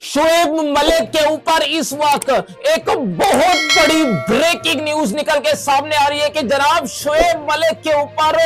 शोएब मलिक के ऊपर इस वक्त एक बहुत बड़ी ब्रेकिंग न्यूज निकल के सामने आ रही है कि जनाब शोएब मलिक के ऊपर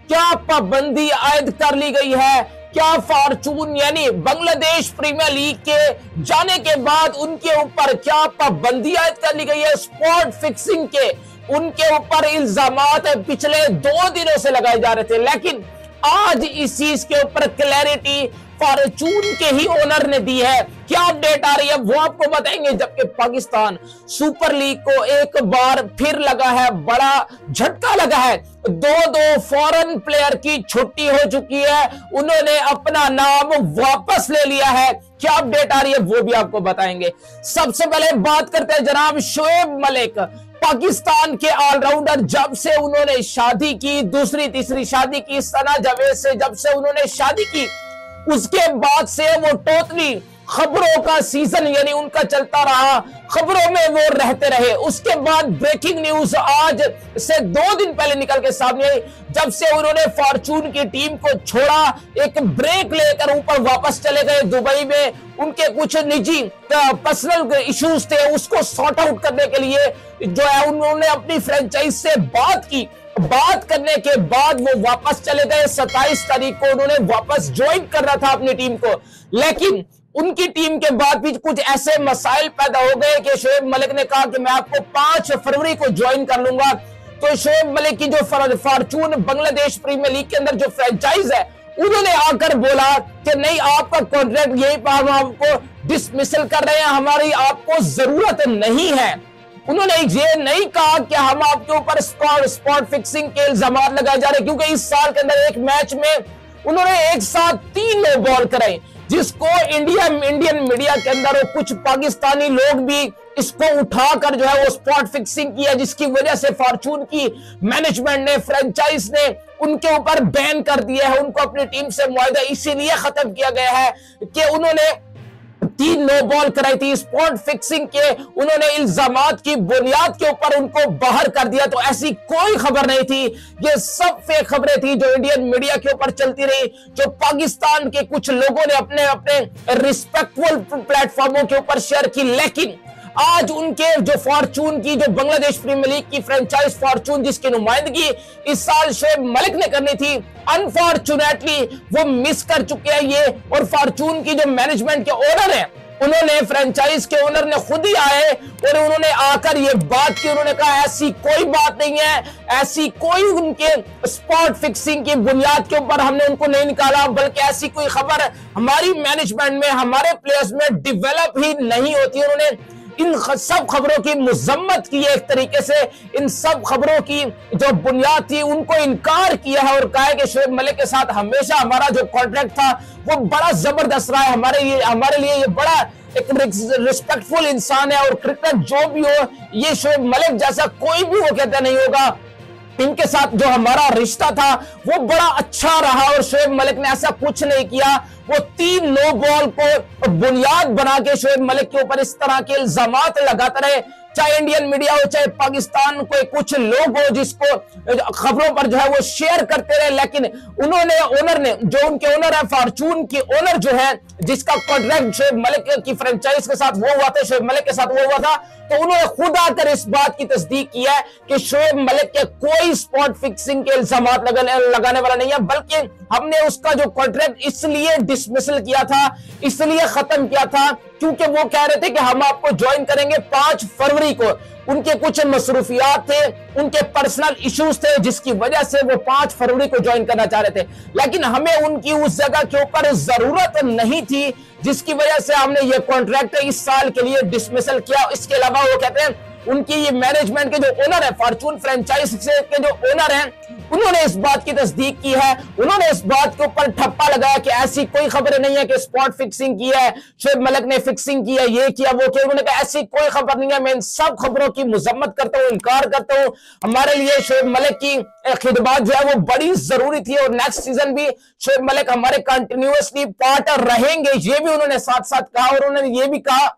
क्या पाबंदी आयद कर ली गई है। क्या फॉर्चून यानी बांग्लादेश प्रीमियर लीग के जाने के बाद उनके ऊपर क्या पाबंदी आयद कर ली गई है। स्पॉट फिक्सिंग के उनके ऊपर इल्जामात पिछले 2 दिनों से लगाए जा रहे थे, लेकिन आज इस चीज के ऊपर क्लैरिटी फॉर्चून के ही ओनर ने दी है। क्या अपडेट आ रही है वो आपको बताएंगे। जबकि पाकिस्तान सुपर लीग को एक बार फिर लगा है बड़ा झटका लगा है। 2 फॉरेन प्लेयर की छुट्टी हो चुकी है, उन्होंने अपना नाम वापस ले लिया है। क्या अपडेट आ रही है वो भी आपको बताएंगे। सबसे पहले बात करते हैं जनाब शोएब मलिक, पाकिस्तान के ऑलराउंडर। जब से उन्होंने शादी की, दूसरी तीसरी शादी की सना जावेद से, जब से उन्होंने शादी की उसके बाद से वो टोटली खबरों का सीजन यानी उनका चलता रहा, खबरों में वो रहते रहे। उसके बाद ब्रेकिंग न्यूज आज से 2 दिन पहले निकल के सामने आई, जब से उन्होंने फॉर्चून की टीम को छोड़ा, एक ब्रेक लेकर ऊपर वापस चले गए दुबई में। उनके कुछ निजी पर्सनल इश्यूज थे, उसको सॉर्ट आउट करने के लिए जो है उन्होंने अपनी फ्रेंचाइज से बात की। बात करने के बाद वो वापस चले गए। 27 तारीख को उन्होंने वापस ज्वाइन करना था अपनी टीम को, लेकिन उनकी टीम के बाद भी कुछ ऐसे मसाइल पैदा हो गए कि शोएब मलिक ने कहा कि मैं आपको 5 फरवरी को ज्वाइन कर लूंगा। तो शोएब मलिक की जो फॉर्चून बांग्लादेश प्रीमियर लीग के अंदर जो फ्रेंचाइज है, उन्होंने आकर बोला कि नहीं, आपका कॉन्ट्रैक्ट यही पर हम आपको डिसमिसल कर रहे हैं, हमारी आपको जरूरत नहीं है। उन्होंने ये नहीं कहा कि हम आपके ऊपर स्पॉट फिक्सिंग के इल्जाम लगाए जा रहे, क्योंकि इस साल के अंदर एक मैच में उन्होंने एक साथ 3 नो बॉल कराई, जिसको इंडियन मीडिया के अंदर और कुछ पाकिस्तानी लोग भी इसको उठाकर जो है वो स्पॉट फिक्सिंग किया, जिसकी वजह से फॉर्चून की मैनेजमेंट ने, फ्रेंचाइज ने उनके ऊपर बैन कर दिया है। उनको अपनी टीम से मुआहदा इसीलिए खत्म किया गया है कि उन्होंने 3 नो बॉल कराई थी। स्पॉट फिक्सिंग के उन्होंने इल्जामात की बुनियाद के ऊपर उनको बाहर कर दिया। तो ऐसी कोई खबर नहीं थी, ये सब फेक खबरें थी जो इंडियन मीडिया के ऊपर चलती रही, जो पाकिस्तान के कुछ लोगों ने अपने अपने रिस्पेक्टफुल प्लेटफॉर्मों के ऊपर शेयर की। लेकिन आज उनके जो फॉर्चून की, जो बांग्लादेश प्रीमियर लीग की फ्रेंचाइज फॉर्चून जिसकी नुमाइंदगी इस साल शोएब मलिक ने करनी थी, अनफॉर्चुनेटली वो मिस कर चुके हैं ये। और फॉर्चून की जो मैनेजमेंट के ओनर है, उन्होंने फ्रेंचाइज के ओनर ने खुद ही आए और उन्होंने आकर ये बात की। उन्होंने कहा ऐसी कोई बात नहीं है, ऐसी कोई उनके स्पॉट फिक्सिंग की बुनियाद के ऊपर हमने उनको नहीं निकाला, बल्कि ऐसी कोई खबर हमारी मैनेजमेंट में, हमारे प्लेयर्स में डेवलप ही नहीं होती। उन्होंने इन सब खबरों की मुजम्मत की है, एक तरीके से इन सब खबरों की जो बुनियाद थी उनको इनकार किया है और कहा है कि शोएब मलिक के साथ हमेशा हमारा जो कॉन्ट्रैक्ट था वो बड़ा जबरदस्त रहा है, हमारे लिए ये बड़ा एक रिस्पेक्टफुल इंसान है। और क्रिकेट जो भी हो, ये शोएब मलिक जैसा कोई भी वो कहता नहीं होगा। इनके साथ जो हमारा रिश्ता था वो बड़ा अच्छा रहा और शोएब मलिक ने ऐसा कुछ नहीं किया। वो 3 नो बॉल को बुनियाद बना के शोएब मलिक के ऊपर इस तरह के इल्जामात लगाते रहे, चाहे इंडियन मीडिया हो, चाहे पाकिस्तान के कुछ लोग हो जिसको खबरों पर जो है वो शेयर करते रहे। लेकिन उन्होंने, ओनर ने, जो उनके ओनर है फॉर्चून की ओनर जो है, जिसका कॉन्ट्रैक्ट शोएब मलिक की फ्रेंचाइज के साथ वो हुआ था, शोएब मलिक के साथ वो हुआ था, तो उन्होंने खुद आकर इस बात की तस्दीक की है कि शोएब मलिक के कोई स्पॉट फिक्सिंग के इल्जामात लगाने वाला नहीं है, बल्कि हमने उसका जो कॉन्ट्रैक्ट इसलिए डिसमिसल किया था, इसलिए खत्म किया था क्योंकि वो कह रहे थे कि हम आपको ज्वाइन करेंगे 5 फरवरी को। उनके कुछ मसरूफियात थे, उनके पर्सनल इश्यूज थे, जिसकी वजह से वो 5 फरवरी को ज्वाइन करना चाह रहे थे। लेकिन हमें उनकी उस जगह के ऊपर जरूरत नहीं थी, जिसकी वजह से हमने ये कॉन्ट्रैक्ट इस साल के लिए डिसमिसल किया। इसके अलावा वो कहते हैं उनकी ये मैनेजमेंट के जो ओनर है, फॉर्चून फ्रेंचाइज के जो ओनर हैं, उन्होंने इस बात की तस्दीक की है। उन्होंने इस बात के ऊपर ठप्पा लगाया कि ऐसी कोई खबर नहीं है कि स्पॉट फिक्सिंग की है, शोएब मलिक ने फिक्सिंग की है, ये किया वो किया। उन्होंने कहा ऐसी कोई खबर नहीं है। मैं इन सब खबरों की मुजम्मत करता हूँ, इनकार करता हूँ। हमारे लिए शोएब मलिक की खिदमत जो है वो बड़ी जरूरी थी और नेक्स्ट सीजन भी शोएब मलिक हमारे कंटिन्यूअसली पार्टनर रहेंगे, ये भी उन्होंने साथ साथ कहा। और उन्होंने ये भी कहा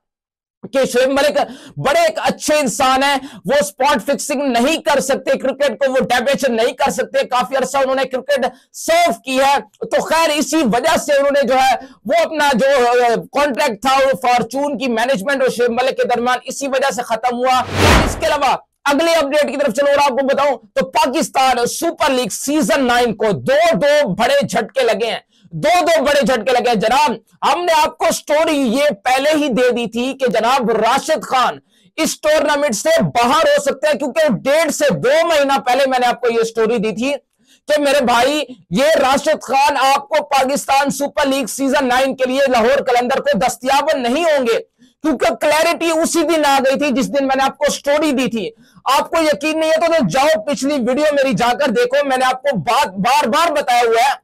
कि शोएब मलिक बड़े एक अच्छे इंसान है, वो स्पॉट फिक्सिंग नहीं कर सकते, क्रिकेट को वो डैमेज नहीं कर सकते, काफी अरसा उन्होंने क्रिकेट सर्व की है। तो खैर इसी वजह से उन्होंने जो है वो अपना जो कॉन्ट्रैक्ट था वो फॉर्चून की मैनेजमेंट और शोएब मलिक के दरमियान इसी वजह से खत्म हुआ। इसके अलावा अगले अपडेट की तरफ चलो और आपको बताऊं तो पाकिस्तान सुपर लीग सीजन 9 को दो बड़े झटके लगे हैं, दो बड़े झटके लगे हैं जनाब। हमने आपको स्टोरी ये पहले ही दे दी थी कि जनाब राशिद खान इस टूर्नामेंट से बाहर हो सकते हैं, क्योंकि 1.5 से 2 महीना पहले मैंने आपको ये स्टोरी दी थी कि मेरे भाई ये राशिद खान आपको पाकिस्तान सुपर लीग सीजन 9 के लिए लाहौर कलंदर को दस्तयाब नहीं होंगे, क्योंकि क्लैरिटी उसी दिन आ गई थी जिस दिन मैंने आपको स्टोरी दी थी। आपको यकीन नहीं है तो जाओ पिछली वीडियो मेरी जाकर देखो, मैंने आपको बार बार बताया हुआ है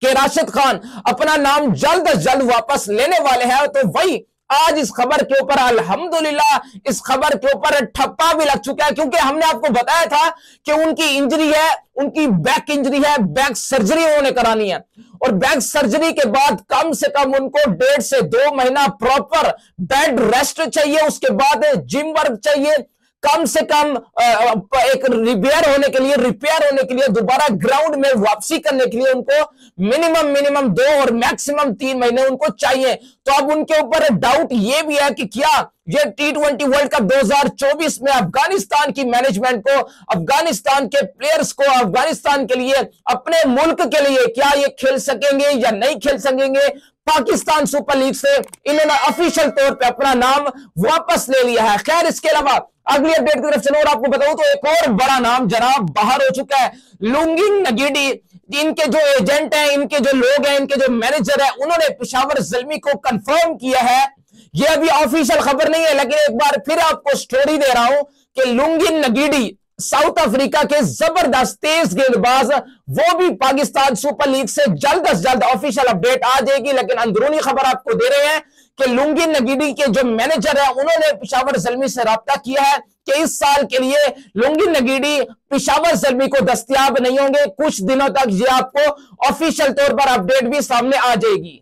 कि राशिद खान अपना नाम जल्द अज जल्द वापस लेने वाले हैं। तो वही आज इस खबर के ऊपर अल्हम्दुलिल्लाह इस खबर के ऊपर ठप्पा भी लग चुका है, क्योंकि हमने आपको बताया था कि उनकी इंजरी है, उनकी बैक इंजरी है, बैक सर्जरी उन्होंने करानी है और बैक सर्जरी के बाद कम से कम उनको 1.5 से 2 महीना प्रॉपर बेड रेस्ट चाहिए, उसके बाद जिम वर्क चाहिए, कम से कम एक रिपेयर होने के लिए दोबारा ग्राउंड में वापसी करने के लिए उनको मिनिमम 2 और मैक्सिमम 3 महीने उनको चाहिए। तो अब उनके ऊपर डाउट ये भी है कि क्या ये T20 वर्ल्ड कप 2024 में अफगानिस्तान की मैनेजमेंट को, अफगानिस्तान के प्लेयर्स को, अफगानिस्तान के लिए, अपने मुल्क के लिए क्या ये खेल सकेंगे या नहीं खेल सकेंगे। पाकिस्तान सुपर लीग से इन्होंने ऑफिशियल तौर पे अपना नाम वापस ले लिया है। खैर इसके अलावा अगली अपडेट की तरफ चलो और आपको बताऊं तो एक और बड़ा नाम जनाब बाहर हो चुका है, लुंगिन नगीडी। इनके जो एजेंट हैं, इनके जो लोग हैं, इनके जो मैनेजर है, उन्होंने पेशावर ज़ल्मी को कंफर्म किया है। ये अभी ऑफिशियल खबर नहीं है, लेकिन एक बार फिर आपको स्टोरी दे रहा हूं कि लुंगिन नगीडी साउथ अफ्रीका के जबरदस्त तेज गेंदबाज, वो भी पाकिस्तान सुपर लीग से जल्द अज जल्द ऑफिशियल अपडेट आ जाएगी। लेकिन अंदरूनी खबर आपको दे रहे हैं कि लुंगिन नगीडी के जो मैनेजर है उन्होंने पेशावर ज़ल्मी से राब्ता किया है कि इस साल के लिए लुंगिन नगीडी पेशावर ज़ल्मी को दस्तयाब नहीं होंगे। कुछ दिनों तक ये आपको ऑफिशियल तौर पर अपडेट भी सामने आ जाएगी।